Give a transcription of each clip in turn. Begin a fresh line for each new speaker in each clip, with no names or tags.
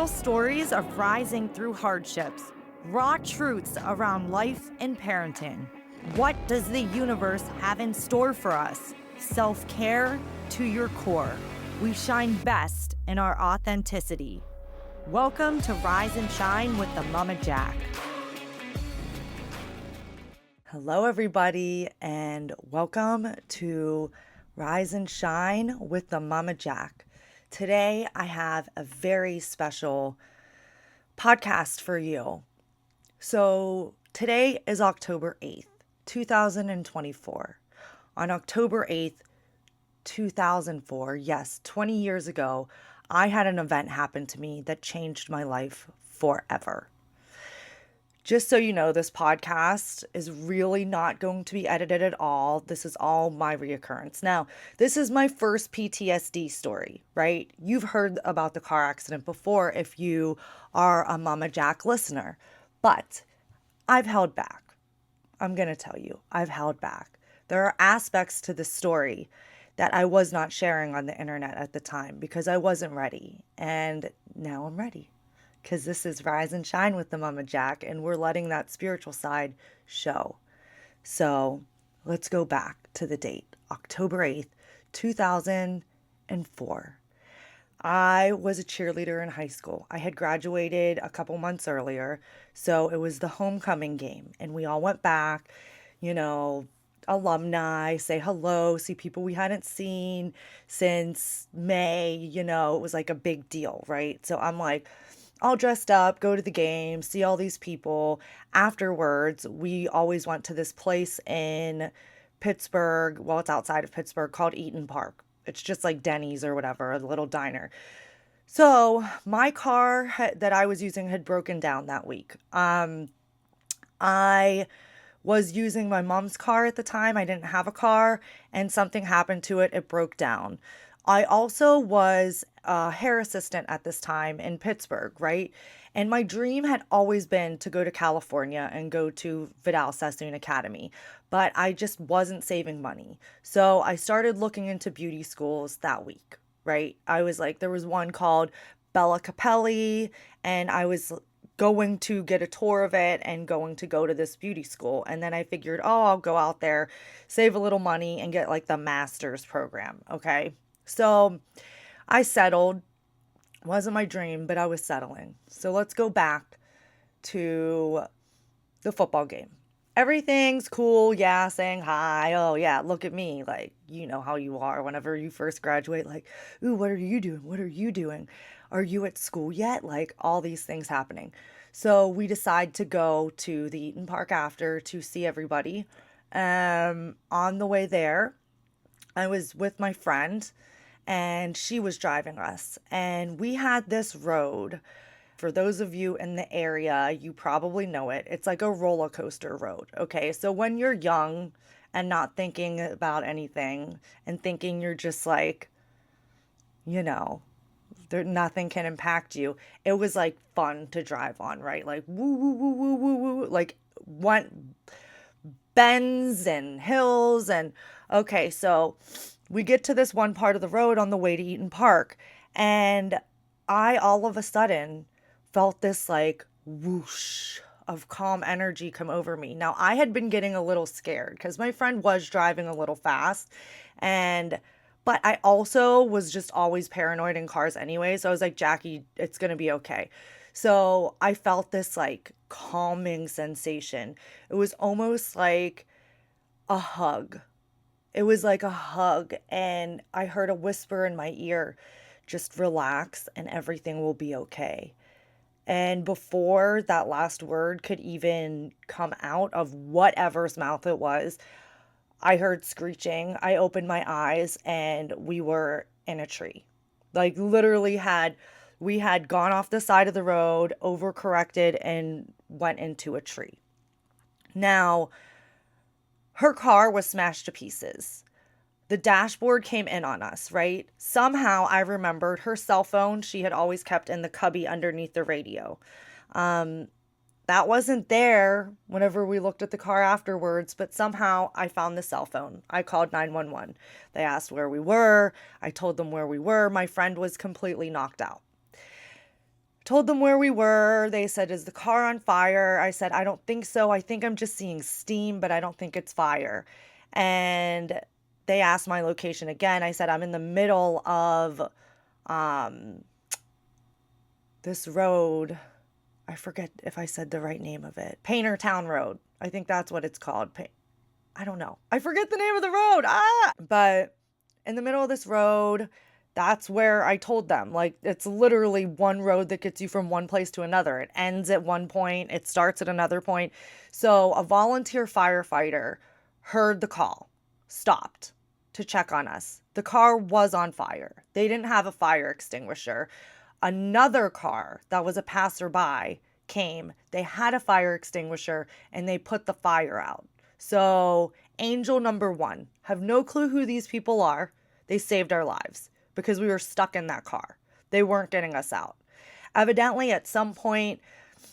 Real stories of rising through hardships, raw truths around life and parenting. What does the universe have in store for us? Self care to your core. We shine best in our authenticity. Welcome to Rise and Shine with the Mama Jack. Hello, everybody, and welcome to Rise and Shine with the Mama Jack. Today, I have a very special podcast for you. So, today is October 8th, 2024. On October 8th, 2004, yes, 20 years ago, I had an event happen to me that changed my life forever. Just so you know, this podcast is really not going to be edited at all. This is all my reoccurrence. Now, this is my first PTSD story, right? You've heard about the car accident before if you are a Mama Jack listener, but I've held back. I'm going to tell you, I've held back. There are aspects to the story that I was not sharing on the internet at the time because I wasn't ready. And now I'm ready. Because this is Rise and Shine with the Mama Jack, and we're letting that spiritual side show. So let's go back to the date, October 8th, 2004. I was a cheerleader in high school. I had graduated a couple months earlier, so it was the homecoming game, and we all went back, alumni, say hello, see people we hadn't seen since May, it was like a big deal, right? So I'm like, all dressed up, go to the game, see all these people. Afterwards, we always went to this place in Pittsburgh. Well, it's outside of Pittsburgh called Eaton Park. It's just like Denny's or whatever, a little diner. So my car that I was using had broken down that week. I was using my mom's car at the time. I didn't have a car and something happened to it. It broke down. I also was a hair assistant at this time in Pittsburgh, right? And my dream had always been to go to California and go to Vidal Sassoon Academy, but I just wasn't saving money. So I started looking into beauty schools that week, right? I was like, there was one called Bella Capelli, and I was going to get a tour of it and going to go to this beauty school. And then I figured, I'll go out there, save a little money, and get like the master's program, okay? So I settled. Wasn't my dream, but I was settling. So let's go back to the football game. Everything's cool. Yeah, saying hi. Oh, yeah, look at me. Like, you know how you are whenever you first graduate. Like, ooh, what are you doing? What are you doing? Are you at school yet? Like, all these things happening. So we decide to go to the Eaton Park after to see everybody. On the way there, I was with my friend and she was driving us. And we had this road. For those of you in the area, you probably know it. It's like a roller coaster road. Okay. So when you're young and not thinking about anything and thinking you're just like, nothing can impact you. It was like fun to drive on, right? Like woo, woo, woo, woo, woo, woo. Like one bends and hills. And okay. So we get to this one part of the road on the way to Eaton Park, and I all of a sudden felt this like whoosh of calm energy come over me. Now, I had been getting a little scared because my friend was driving a little fast, but I also was just always paranoid in cars anyway. So I was like, Jackie, it's going to be okay. So I felt this like calming sensation. It was almost like a hug. It was like a hug, and I heard a whisper in my ear, just relax and everything will be okay. And before that last word could even come out of whatever's mouth it was, I heard screeching. I opened my eyes and we were in a tree. Like literally we had gone off the side of the road, overcorrected, and went into a tree. Now, her car was smashed to pieces. The dashboard came in on us, right? Somehow I remembered her cell phone she had always kept in the cubby underneath the radio. That wasn't there whenever we looked at the car afterwards, but somehow I found the cell phone. I called 911. They asked where we were. I told them where we were. My friend was completely knocked out. Told them where we were. They said, "Is the car on fire?" I said, "I don't think so. I think I'm just seeing steam, but I don't think it's fire." And they asked my location again. I said, "I'm in the middle of um, this road." I forget if I said the right name of it. Paintertown Road. I think that's what it's called. I don't know. I forget the name of the road. But in the middle of this road, that's where I told them. Like, it's literally one road that gets you from one place to another. It ends at one point, it starts at another point. So a volunteer firefighter heard the call, stopped to check on us. The car was on fire. They didn't have a fire extinguisher. Another car that was a passerby came. They had a fire extinguisher and they put the fire out. So, angel number one, have no clue who these people are. They saved our lives because we were stuck in that car. They weren't getting us out. Evidently, at some point,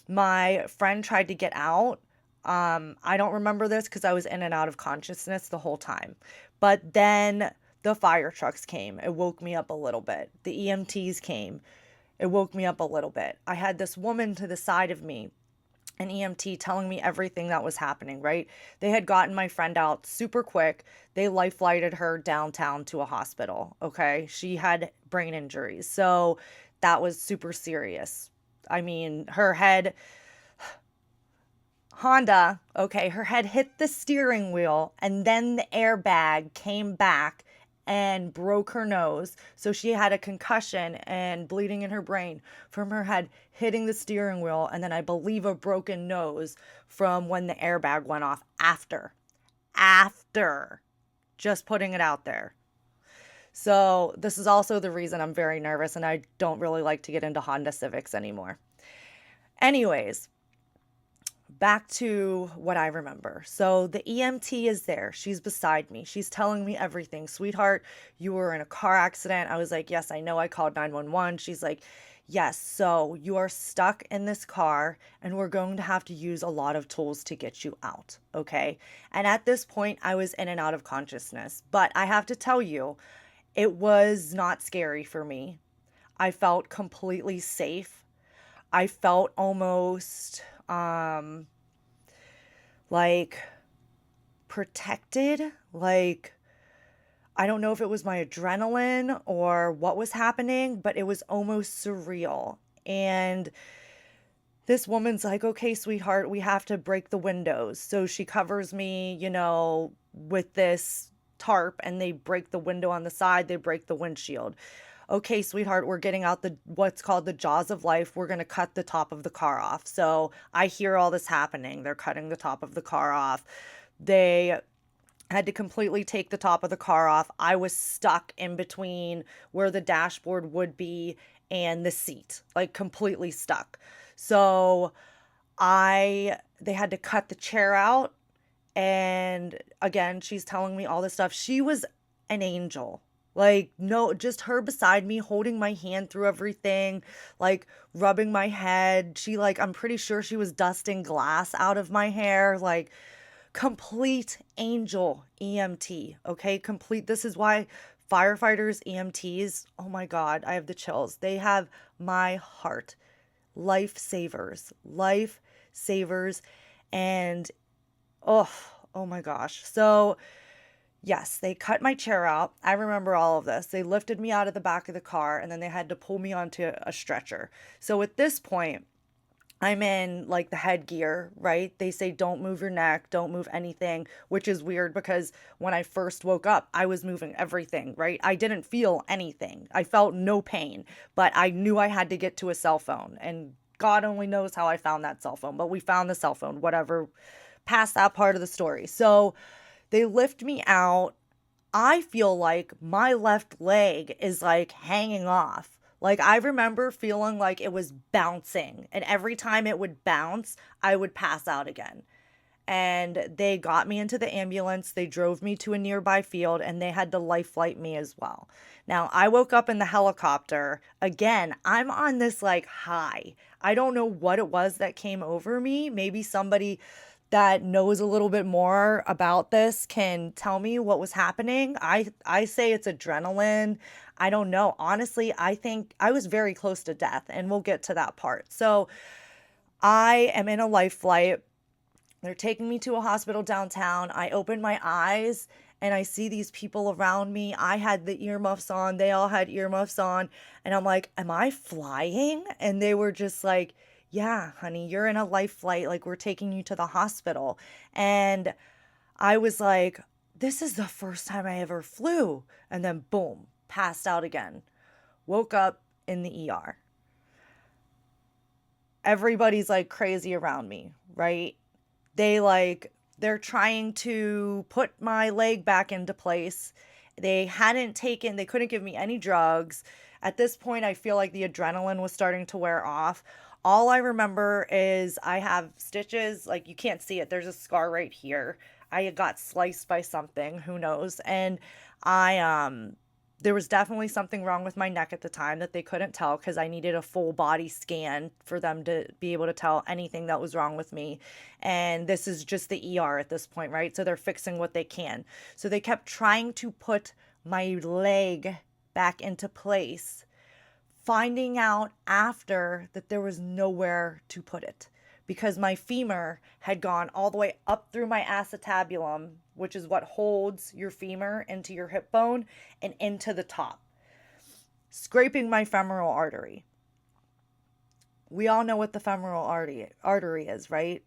my friend tried to get out. I don't remember this because I was in and out of consciousness the whole time. But then the fire trucks came. It woke me up a little bit. The EMTs came. It woke me up a little bit. I had this woman to the side of me, an EMT, telling me everything that was happening, right? They had gotten my friend out super quick. They life flighted her downtown to a hospital, okay? She had brain injuries. So that was super serious. I mean, her head, Honda, okay, her head hit the steering wheel and then the airbag came back and broke her nose. So she had a concussion and bleeding in her brain from her head hitting the steering wheel. And then I believe a broken nose from when the airbag went off after, just putting it out there. So this is also the reason I'm very nervous and I don't really like to get into Honda Civics anymore. Anyways, back to what I remember. So the EMT is there. She's beside me. She's telling me everything. "Sweetheart, you were in a car accident." I was like, "Yes, I know. I called 911." She's like, "Yes, so you are stuck in this car and we're going to have to use a lot of tools to get you out." Okay. And at this point, I was in and out of consciousness. But I have to tell you, it was not scary for me. I felt completely safe. I felt almost like protected. Like, I don't know if it was my adrenaline or what was happening, but it was almost surreal. And this woman's like, "Okay, sweetheart, we have to break the windows." So she covers me, with this tarp and they break the window on the side, they break the windshield. "Okay, sweetheart, we're getting out the what's called the jaws of life. We're going to cut the top of the car off." So I hear all this happening. They're cutting the top of the car off. They had to completely take the top of the car off. I was stuck in between where the dashboard would be and the seat, like completely stuck. So they had to cut the chair out. And again, she's telling me all this stuff. She was an angel. Like, no, just her beside me, holding my hand through everything, like rubbing my head. I'm pretty sure she was dusting glass out of my hair. Like, complete angel EMT. Okay. Complete. This is why firefighters, EMTs, oh my God, I have the chills. They have my heart. Lifesavers, lifesavers. And oh my gosh. So, yes, they cut my chair out. I remember all of this. They lifted me out of the back of the car and then they had to pull me onto a stretcher. So at this point, I'm in like the headgear, right? They say don't move your neck, don't move anything, which is weird because when I first woke up, I was moving everything, right? I didn't feel anything. I felt no pain, but I knew I had to get to a cell phone. And God only knows how I found that cell phone, but we found the cell phone, whatever, past that part of the story. So they lift me out. I feel like my left leg is like hanging off. Like, I remember feeling like it was bouncing, and every time it would bounce, I would pass out again. And they got me into the ambulance. They drove me to a nearby field and they had to life flight me as well. Now, I woke up in the helicopter. Again, I'm on this like high. I don't know what it was that came over me. Maybe somebody that knows a little bit more about this can tell me what was happening. I say it's adrenaline. I don't know. Honestly, I think I was very close to death, and we'll get to that part. So I am in a life flight. They're taking me to a hospital downtown. I open my eyes and I see these people around me. I had the earmuffs on. They all had earmuffs on. And I'm like, am I flying? And they were just like, yeah, honey, you're in a life flight. Like, we're taking you to the hospital. And I was like, this is the first time I ever flew. And then, boom, passed out again. Woke up in the ER. Everybody's like crazy around me, right? They're trying to put my leg back into place. They couldn't give me any drugs. At this point, I feel like the adrenaline was starting to wear off. All I remember is I have stitches, like you can't see it. There's a scar right here. I got sliced by something, who knows? And I there was definitely something wrong with my neck at the time that they couldn't tell because I needed a full body scan for them to be able to tell anything that was wrong with me. And this is just the ER at this point, right? So they're fixing what they can. So they kept trying to put my leg back into place, finding out after that there was nowhere to put it because my femur had gone all the way up through my acetabulum, which is what holds your femur into your hip bone, and into the top, scraping my femoral artery. We all know what the femoral artery is, right?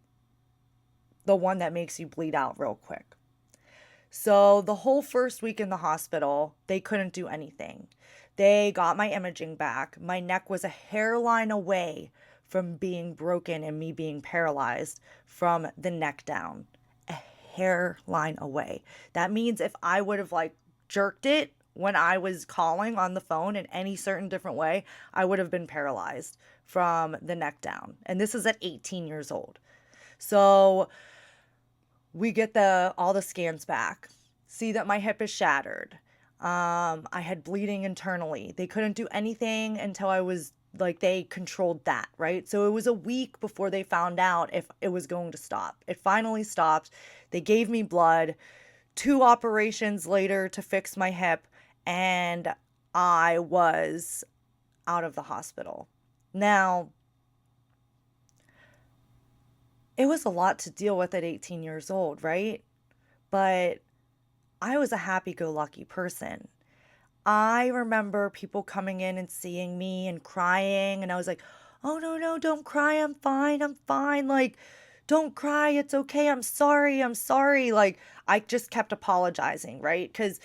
The one that makes you bleed out real quick. So the whole first week in the hospital, they couldn't do anything. They got my imaging back. My neck was a hairline away from being broken and me being paralyzed from the neck down. A hairline away. That means if I would have like jerked it when I was calling on the phone in any certain different way, I would have been paralyzed from the neck down. And this is at 18 years old. So we get all the scans back, see that my hip is shattered. I had bleeding internally. They couldn't do anything until I was like, they controlled that, right? So it was a week before they found out if it was going to stop. It finally stopped. They gave me blood, 2 operations later to fix my hip, and I was out of the hospital. Now, it was a lot to deal with at 18 years old, right? But I was a happy-go-lucky person. I remember people coming in and seeing me and crying, and I was like, oh, no, no, don't cry. I'm fine. I'm fine. Like, don't cry. It's okay. I'm sorry. I'm sorry. Like, I just kept apologizing, right? Because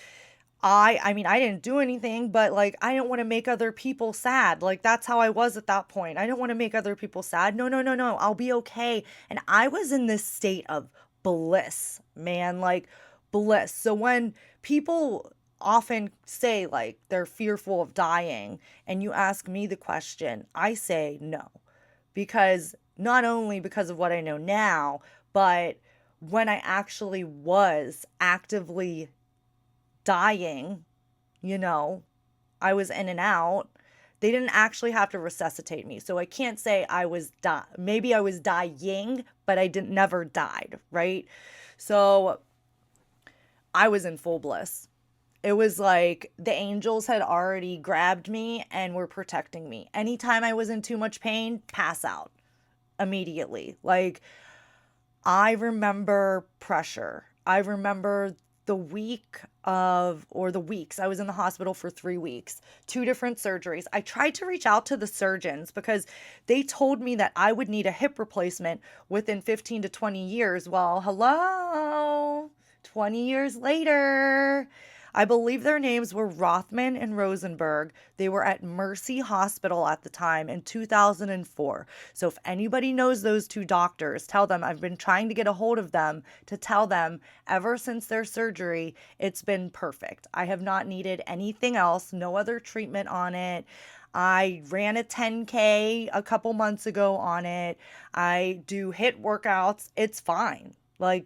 I mean, I didn't do anything, but like, I didn't want to make other people sad. Like, that's how I was at that point. I didn't want to make other people sad. No, no, no, no. I'll be okay. And I was in this state of bliss, man, like bliss. So when people often say like they're fearful of dying and you ask me the question, I say no. Because not only because of what I know now, but when I actually was actively dying, you know, I was in and out. They didn't actually have to resuscitate me. So I can't say maybe I was dying, but I didn't never died, right? So I was in full bliss. It was like the angels had already grabbed me and were protecting me. Anytime I was in too much pain, pass out immediately. Like, I remember pressure. I remember the weeks. I was in the hospital for 3 weeks, 2 different surgeries. I tried to reach out to the surgeons because they told me that I would need a hip replacement within 15 to 20 years. Well, hello, 20 years later. I believe their names were Rothman and Rosenberg. They were at Mercy Hospital at the time in 2004. So if anybody knows those 2 doctors, tell them I've been trying to get a hold of them to tell them ever since their surgery, it's been perfect. I have not needed anything else, no other treatment on it. I ran a 10K a couple months ago on it. I do HIIT workouts. It's fine. Like,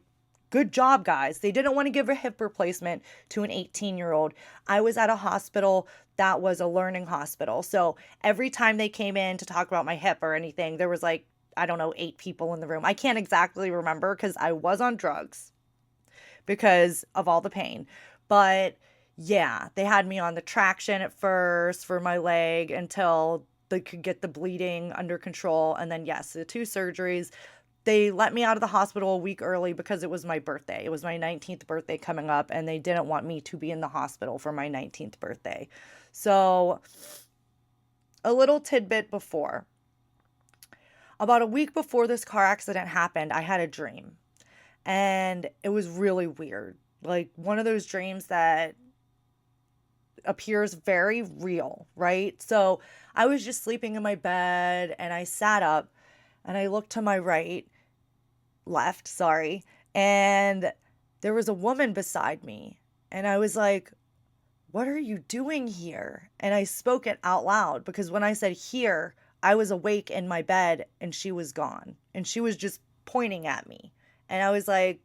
good job, guys. They didn't want to give a hip replacement to an 18-year-old. I was at a hospital that was a learning hospital. So every time they came in to talk about my hip or anything, there was like I don't know, 8 people in the room. I can't exactly remember because I was on drugs because of all the pain. But yeah, they had me on the traction at first for my leg until they could get the bleeding under control. And then, yes, the 2 surgeries. They let me out of the hospital a week early because it was my birthday. It was my 19th birthday coming up, and they didn't want me to be in the hospital for my 19th birthday. So, a little tidbit before. About a week before this car accident happened, I had a dream. And it was really weird. Like one of those dreams that appears very real, right? So I was just sleeping in my bed and I sat up and I looked to my left, sorry, and there was a woman beside me. And I was like, what are you doing here? And I spoke it out loud because when I said here, I was awake in my bed and she was gone. And she was just pointing at me. And I was like,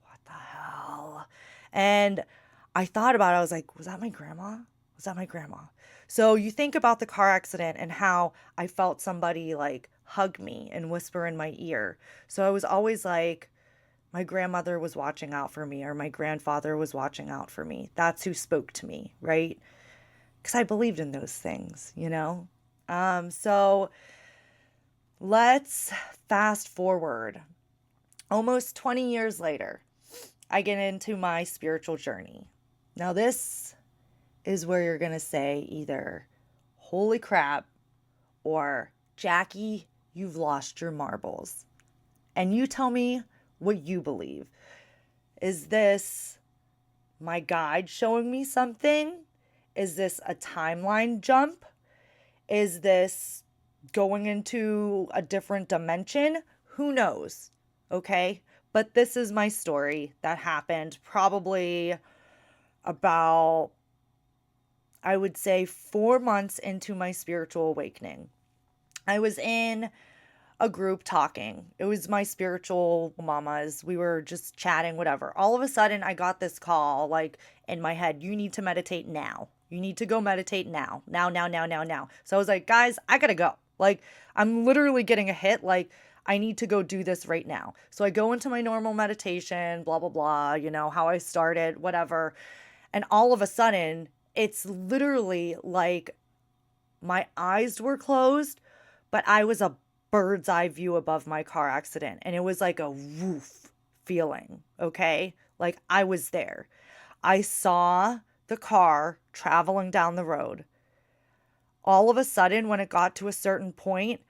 what the hell? And I thought about it. I was like, was that my grandma? Was that my grandma? So you think about the car accident and how I felt somebody like hug me and whisper in my ear. So I was always like, my grandmother was watching out for me or my grandfather was watching out for me. That's who spoke to me, right? Because I believed in those things, you know? So let's fast forward. Almost 20 years later, I get into my spiritual journey. Now, this is where you're going to say either, holy crap, or Jackie, you've lost your marbles. And you tell me what you believe. Is this my guide showing me something? Is this a timeline jump? Is this going into a different dimension? Who knows? Okay? But this is my story that happened probably about, I would say, 4 months into my spiritual awakening. I was in a group talking. It was my spiritual mamas. We were just chatting, whatever. All of a sudden, I got this call like in my head, you need to meditate now. You need to go meditate now. Now, now, now, now, now. So I was like, guys, I gotta go. Like, I'm literally getting a hit. Like, I need to go do this right now. So I go into my normal meditation, blah, blah, blah, you know, how I started, whatever. And all of a sudden, it's literally like my eyes were closed, but I was a bird's eye view above my car accident. And it was like a woof feeling, okay? Like I was there. I saw the car traveling down the road. All of a sudden, when it got to a certain point,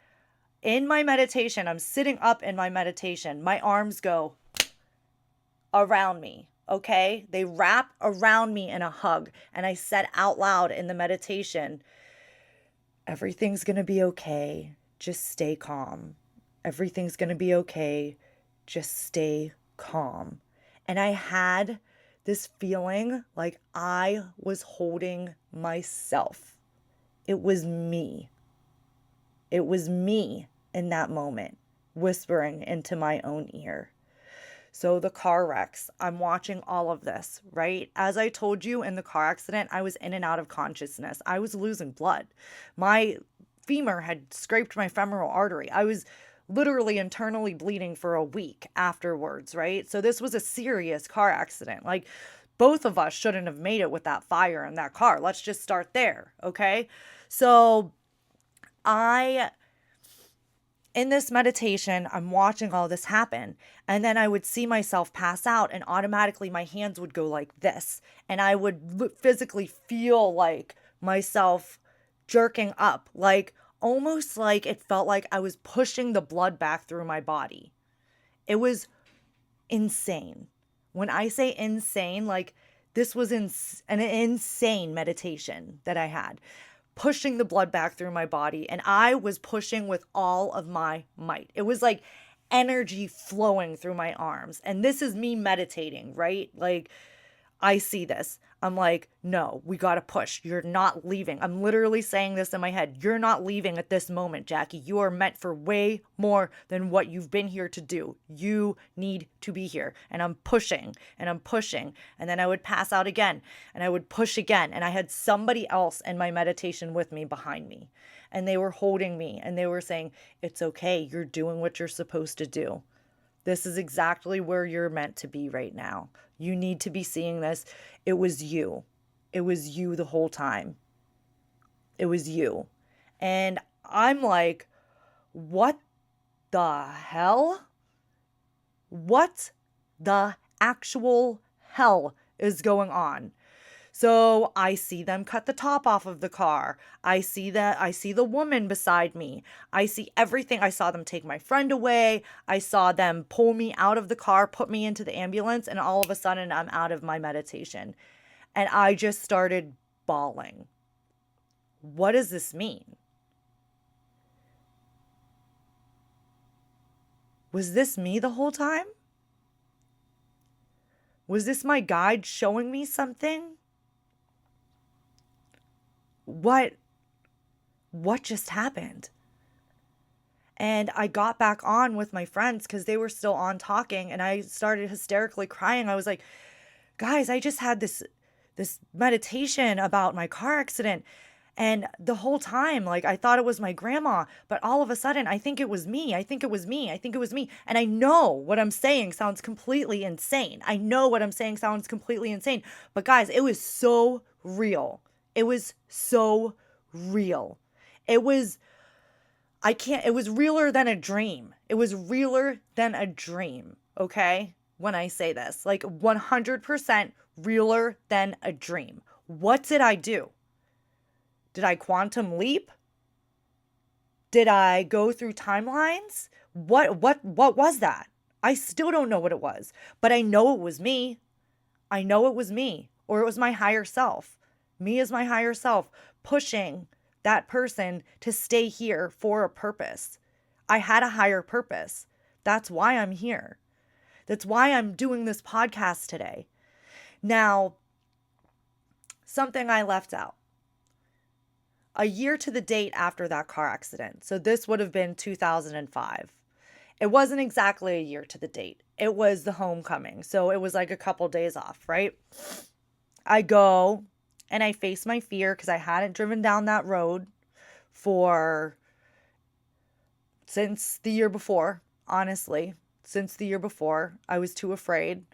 in my meditation, I'm sitting up in my meditation, my arms go around me, okay? They wrap around me in a hug. And I said out loud in the meditation, everything's gonna be okay. Just stay calm. Everything's going to be okay. Just stay calm. And I had this feeling like I was holding myself. It was me. It was me in that moment, whispering into my own ear. So the car wrecks, I'm watching all of this, right? As I told you in the car accident, I was in and out of consciousness. I was losing blood. My femur had scraped my femoral artery. I was literally internally bleeding for a week afterwards, right? So this was a serious car accident. Like both of us shouldn't have made it with that fire in that car. Let's just start there, okay? So in this meditation, I'm watching all this happen. And then I would see myself pass out and automatically my hands would go like this. And I would physically feel like myself jerking up, like almost like it felt like I was pushing the blood back through my body. It was insane. When I say insane, like this was an insane meditation that I had, pushing the blood back through my body. And I was pushing with all of my might. It was like energy flowing through my arms. And this is me meditating, right? Like I see this. I'm like, no, we got to push. You're not leaving. I'm literally saying this in my head. You're not leaving at this moment, Jackie. You are meant for way more than what you've been here to do. You need to be here. And I'm pushing and I'm pushing. And then I would pass out again and I would push again. And I had somebody else in my meditation with me behind me. and they were holding me and they were saying, "It's okay. You're doing what you're supposed to do. This is exactly where you're meant to be right now. You need to be seeing this. It was you. It was you the whole time. It was you." And I'm like, what the hell? What the actual hell is going on? So I see them cut the top off of the car. I see the woman beside me. I see everything. I saw them take my friend away. I saw them pull me out of the car, put me into the ambulance, and all of a sudden I'm out of my meditation. And I just started bawling. What does this mean? Was this me the whole time? Was this my guide showing me something? What just happened? And I got back on with my friends because they were still on talking, and I started hysterically crying. I was like, guys, I just had this meditation about my car accident. And the whole time, like, I thought it was my grandma, but all of a sudden, I think it was me. I think it was me. I think it was me. And I know what I'm saying sounds completely insane. I know what I'm saying sounds completely insane. But guys, it was so real. It was so real. It was, it was realer than a dream. It was realer than a dream. Okay. When I say this, like 100% realer than a dream. What did I do? Did I quantum leap? Did I go through timelines? What was that? I still don't know what it was, but I know it was me. I know it was me, or it was my higher self. Me as my higher self pushing that person to stay here for a purpose. I had a higher purpose. That's why I'm here. That's why I'm doing this podcast today. Now, something I left out. A year to the date after that car accident. So this would have been 2005. It wasn't exactly a year to the date. It was the homecoming. So it was like a couple days off, right? I go and I face my fear because I hadn't driven down that road since the year before, honestly. Since the year before, I was too afraid.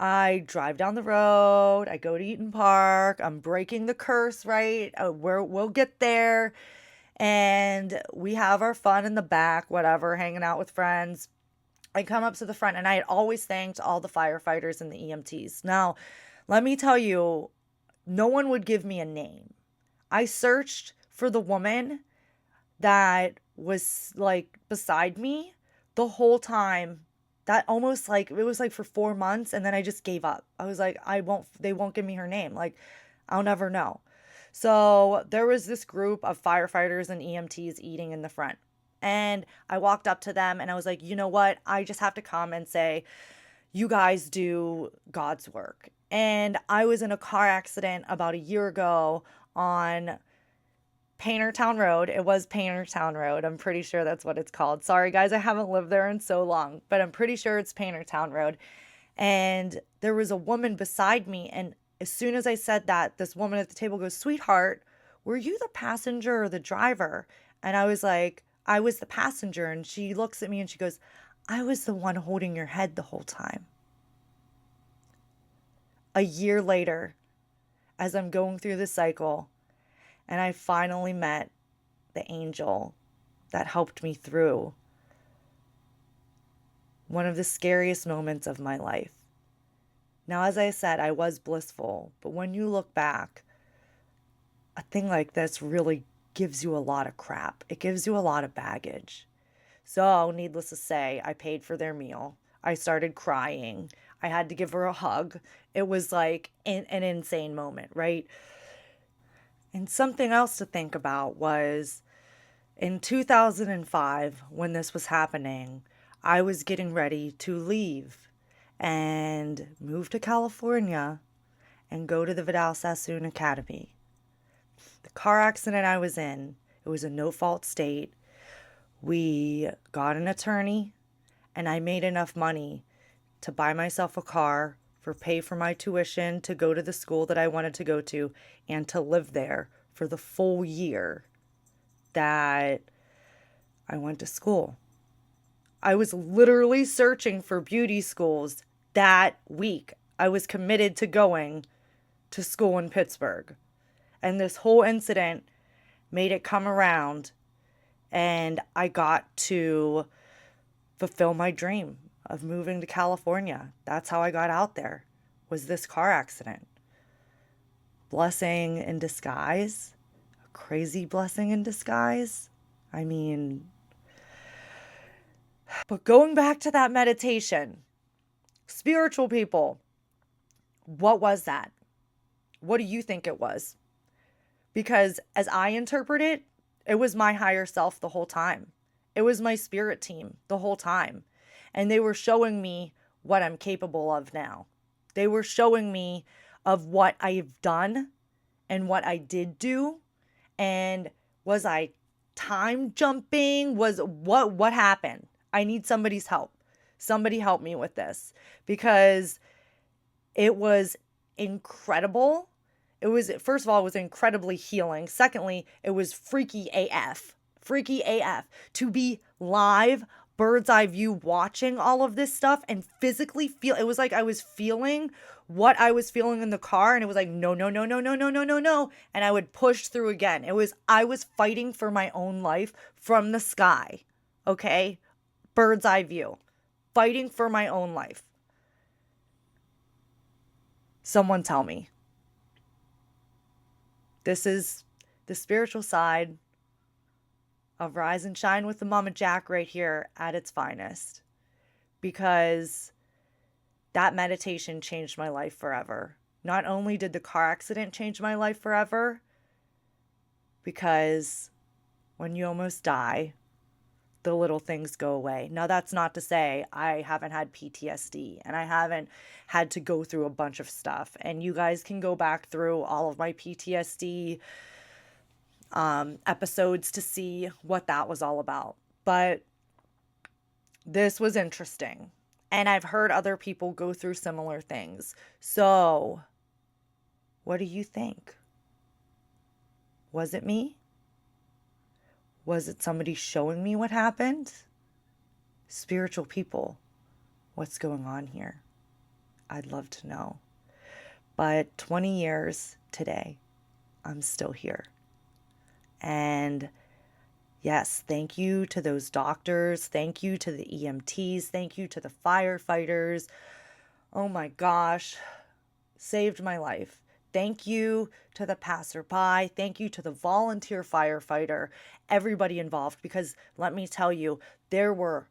I drive down the road. I go to Eaton Park. I'm breaking the curse, right? We'll get there. And we have our fun in the back, whatever, hanging out with friends. I come up to the front, and I had always thanked all the firefighters and the EMTs. Now, let me tell you, no one would give me a name. I searched for the woman that was like beside me the whole time. That almost like, it was like for 4 months, and then I just gave up. I was like, they won't give me her name. Like, I'll never know. So there was this group of firefighters and EMTs eating in the front. And I walked up to them and I was like, you know what? I just have to come and say, you guys do God's work. And I was in a car accident about a year ago on Paintertown Road. It was Paintertown Road. I'm pretty sure that's what it's called. Sorry, guys, I haven't lived there in so long, but I'm pretty sure it's Paintertown Road. And there was a woman beside me. And as soon as I said that, this woman at the table goes, "Sweetheart, were you the passenger or the driver?" And I was like, "I was the passenger." And she looks at me and she goes, "I was the one holding your head the whole time." A year later, as I'm going through the cycle, and I finally met the angel that helped me through one of the scariest moments of my life. Now, as I said, I was blissful, but when you look back, a thing like this really gives you a lot of crap. It gives you a lot of baggage. So, needless to say, I paid for their meal. I started crying. I had to give her a hug. It was like an insane moment, right? And something else to think about was in 2005, when this was happening, I was getting ready to leave and move to California and go to the Vidal Sassoon Academy. The car accident I was in, it was a no-fault state. We got an attorney, and I made enough money to buy myself a car, pay for my tuition to go to the school that I wanted to go to, and to live there for the full year that I went to school. I was literally searching for beauty schools that week. I was committed to going to school in Pittsburgh. And this whole incident made it come around, and I got to fulfill my dream of moving to California. That's how I got out there, was this car accident. Blessing in disguise, a crazy blessing in disguise. I mean, but going back to that meditation, spiritual people, what was that? What do you think it was? Because as I interpret it, it was my higher self the whole time. It was my spirit team the whole time. And they were showing me what I'm capable of now. They were showing me of what I've done and what I did do. And was I time jumping? What happened? I need somebody's help. Somebody help me with this, because it was incredible. It was, first of all, it was incredibly healing. Secondly, it was freaky AF. Freaky AF. To be live, bird's eye view, watching all of this stuff and physically feel, it was like I was feeling what I was feeling in the car, and it was like, no, no, no, no, no, no, no, no, no. And I would push through again. I was fighting for my own life from the sky. Okay? Bird's eye view. Fighting for my own life. Someone tell me. This is the spiritual side of Rise and Shine with the Mama Jack right here at its finest. Because that meditation changed my life forever. Not only did the car accident change my life forever, because when you almost die, the little things go away. Now, that's not to say I haven't had PTSD and I haven't had to go through a bunch of stuff. And you guys can go back through all of my PTSD episodes to see what that was all about. But this was interesting. And I've heard other people go through similar things. So, what do you think? Was it me? Was it somebody showing me what happened? Spiritual people, what's going on here? I'd love to know. But 20 years today, I'm still here. And yes, thank you to those doctors. Thank you to the EMTs. Thank you to the firefighters. Oh my gosh, saved my life. Thank you to the passerby. Thank you to the volunteer firefighter, everybody involved, because let me tell you, there were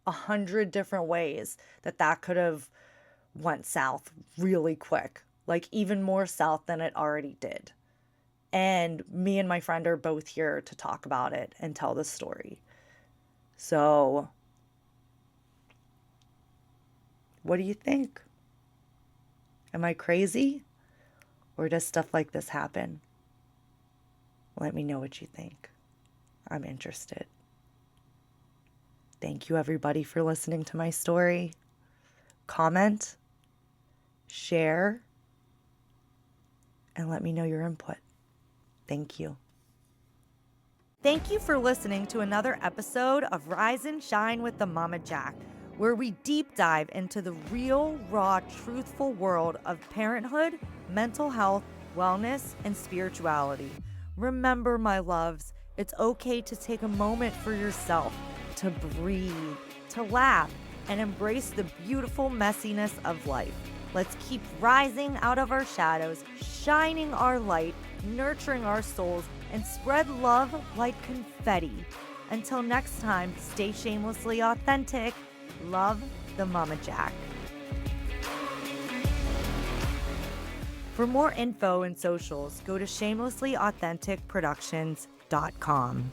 100 different ways that could have went south really quick, like even more south than it already did. And me and my friend are both here to talk about it and tell the story. So, what do you think? Am I crazy? Or does stuff like this happen? Let me know what you think. I'm interested. Thank you, everybody, for listening to my story. Comment, share, and let me know your input. Thank you. Thank you for listening to another episode of Rise and Shine with the Mama Jack, where we deep dive into the real, raw, truthful world of parenthood, mental health, wellness, and spirituality. Remember, my loves, it's okay to take a moment for yourself, to breathe, to laugh, and embrace the beautiful messiness of life. Let's keep rising out of our shadows, shining our light, nurturing our souls, and spread love like confetti. Until next time, stay shamelessly authentic. Love, the Mama Jack. For more info and socials, go to shamelesslyauthenticproductions.com.